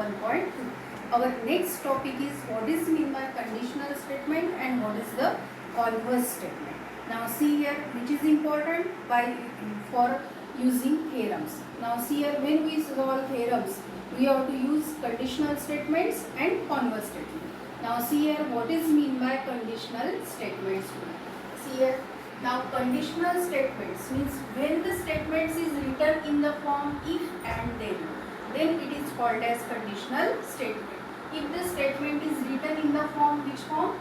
1.2. Our next topic is what is mean by conditional statement and what is the converse statement. Now see here which is important for using theorems. Now see here, when we solve theorems we have to use conditional statements and converse statement. Now see here what is mean by conditional statements. See here, now conditional statements means when the statements is written in the form if and then it is called as conditional statement. If the statement is written in the form, which form?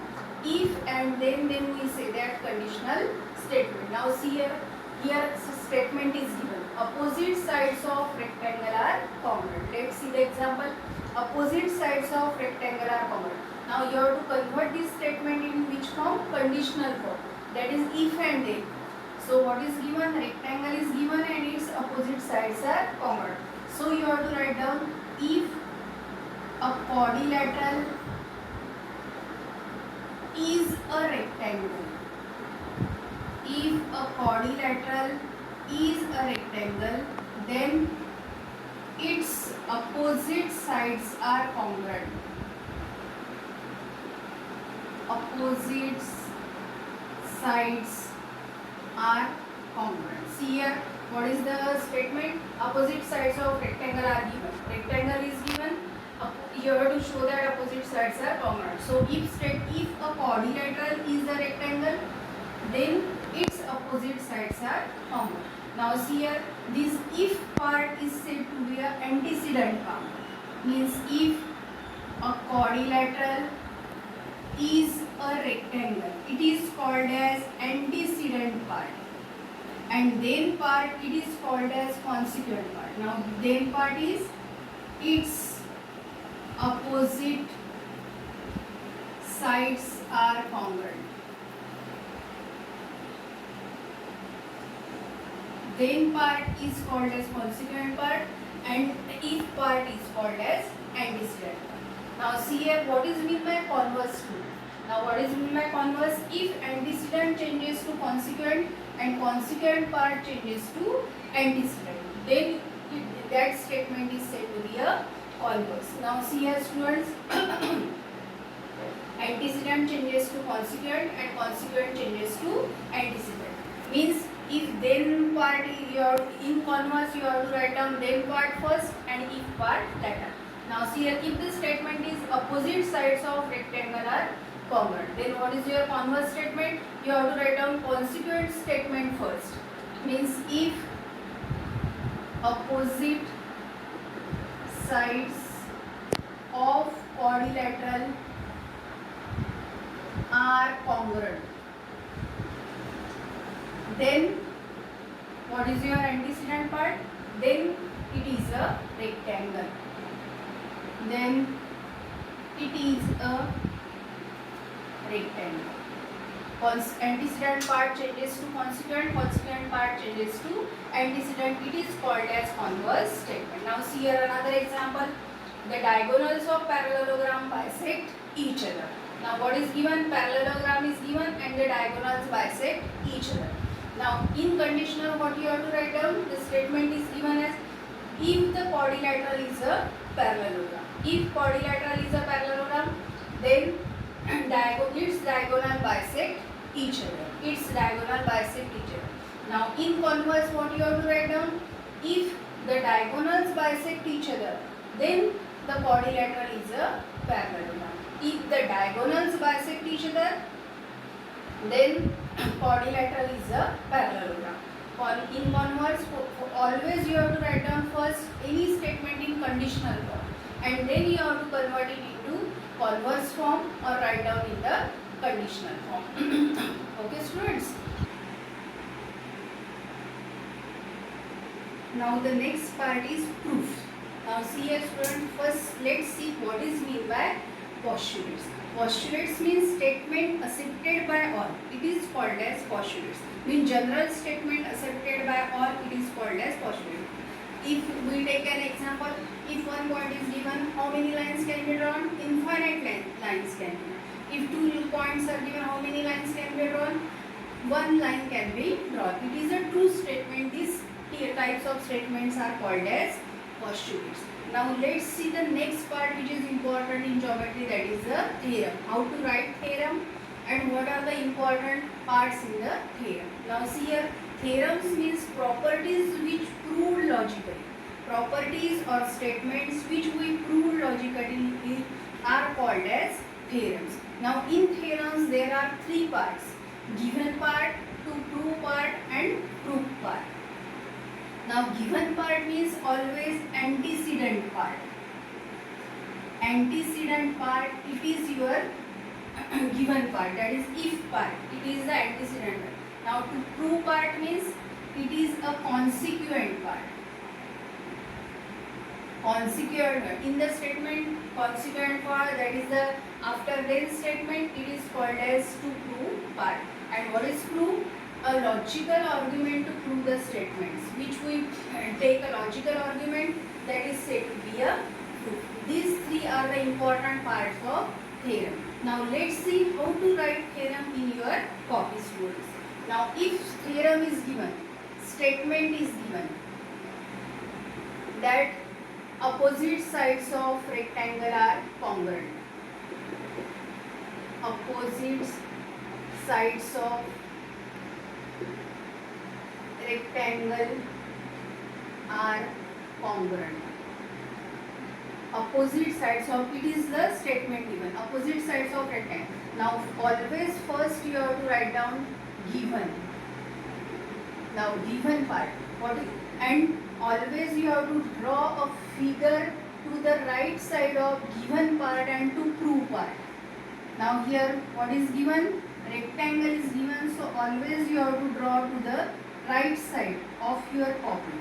If and then we say that conditional statement. Now see here statement is given. Opposite sides of rectangle are common. Let's see the example. Opposite sides of rectangle are common. Now you have to convert this statement in which form? Conditional form. That is if and then. So what is given? Rectangle is given and its opposite sides are common. So you have to write down if a quadrilateral is a rectangle. If a quadrilateral is a rectangle, then its opposite sides are congruent. Opposite sides are congruent. See here, what is the statement? Opposite sides of rectangle are given. Rectangle is given. You have to show that opposite sides are congruent. So if a quadrilateral is a rectangle, then its opposite sides are congruent. Now see here, this if part is said to be an antecedent part. Means if a quadrilateral is a rectangle, it is called as antecedent part, and then part it is called as consequent part. Now then part is its opposite sides are congruent. Then part is called as consequent part and if part is called as antecedent part. Now see here what is meant by converse too. Now what is meant by converse? If antecedent changes to consequent and consequent part changes to antecedent, then that statement is said to be a converse. Now see here students, antecedent changes to consequent and consequent changes to antecedent. Means if then part in converse you have to write down then part first and if part later. Now see here, if the statement is opposite sides of rectangle are congruent, then what is your converse statement? You have to write down consequent statement first. Means if opposite sides of quadrilateral are congruent, then what is your antecedent part? Then it is a rectangle. Then it is a rectangle. Antecedent part changes to consequent, consequent part changes to antecedent. It is called as converse statement. Now see here another example. The diagonals of parallelogram bisect each other. Now what is given? Parallelogram is given and the diagonals bisect each other. Now in conditional what you have to write down? The statement is given as if the quadrilateral is a parallelogram. If quadrilateral is a parallelogram, then its diagonal bisect each other. Its diagonal bisect each other. Now in converse what you have to write down? If the diagonals bisect each other, then the quadrilateral is a parallelogram. If the diagonals bisect each other, then quadrilateral is a parallelogram. In converse, always you have to write down first any statement in conditional form and then you have to convert it into converse form or write down in the conditional form. Okay students. Now the next part is proof. Now see here students, first let's see what is mean by postulates. Postulates means statement accepted by all. It is called as postulates. Means general statement accepted by all, it is called as postulate. If we take an example, if one point is given, how many lines can be drawn? Infinite lines can be drawn. If two points are given, how many lines can be drawn? One line can be drawn. It is a true statement. These types of statements are called as postulates. Now let's see the next part which is important in geometry, that is the theorem. How to write theorem and what are the important parts in the theorem. Now see here, theorems means properties which prove logically. Properties or statements which we prove logically are called as theorems. Now in theorems there are three parts: given part, to prove part and proof part. Now given part means always antecedent part. Antecedent part, it is your given part, that is if part, it is the antecedent part. Now to prove part means it is a consequent part. Consequent part. In the statement consequent part, that is the after then statement, it is called as to prove part. And what is proof? A logical argument to prove the statements, which we take a logical argument, that is said to be a proof. These three are the important parts of theorem. Now let's see how to write theorem in your copy, students. Now if theorem is given, statement is given that opposite sides of rectangle are congruent. Opposite sides of rectangle are congruent. Opposite sides of, it is the statement given, opposite sides of rectangle. Now always first you have to write down given. Now given part, what is, and always you have to draw a figure to the right side of given part and to prove part. Now here what is given? Rectangle is given, so always you have to draw to the right side of your copy.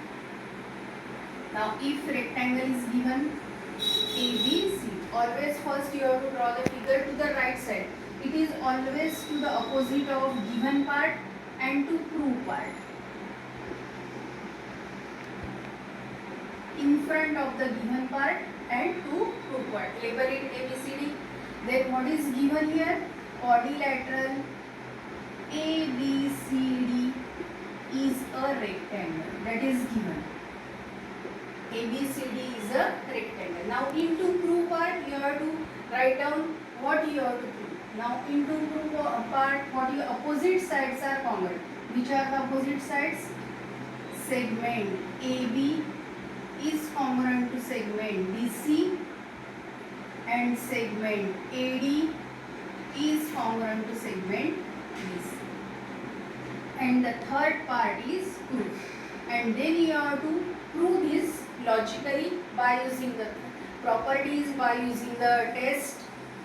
Now if rectangle is given ABC, always first you have to draw the figure to the right side. It is always to the opposite of given part and to prove part. In front of the given part and to prove part. Label it ABCD. Then what is given here? Quadrilateral ABCD is a rectangle, that is given. ABCD is a rectangle. Now into proof part you have to write down what you have to prove. Now into proof part, what your opposite sides are congruent. Which are the opposite sides? Segment AB is congruent to segment BC and segment AD is congruent to segment BC. And the third part is proof. And then you have to prove this logically by using the properties, by using the test,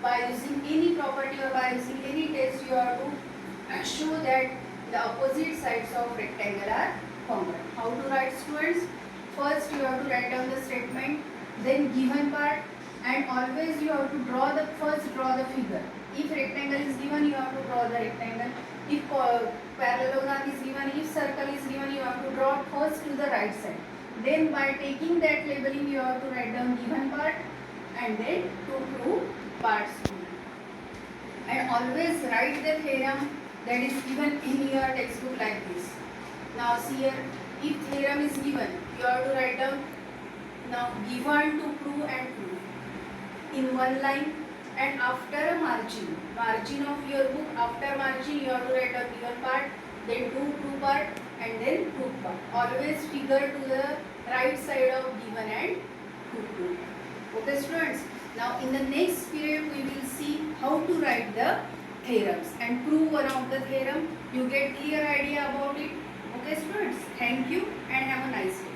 by using any property or by using any test. You have to show that the opposite sides of rectangle are congruent. How to write, students? First you have to write down the statement, then given part, and always you have to draw the figure. If rectangle is given, you have to draw the rectangle. If parallelogram is given, if circle is given, you have to draw first to the right side. Then by taking that labeling, you have to write down given part and then to prove parts. And always write the theorem that is given in your textbook like this. Now see here, if theorem is given, you have to write down now given to prove and prove in one line, and after a margin of your book, after margin you have to write down given part, then to prove part and then proof part. Always figure to the right side of given and to prove. Okay students, now in the next period we will see how to write the theorems and prove one of the theorem. You get clear idea about it. Okay students, thank you and have a nice day.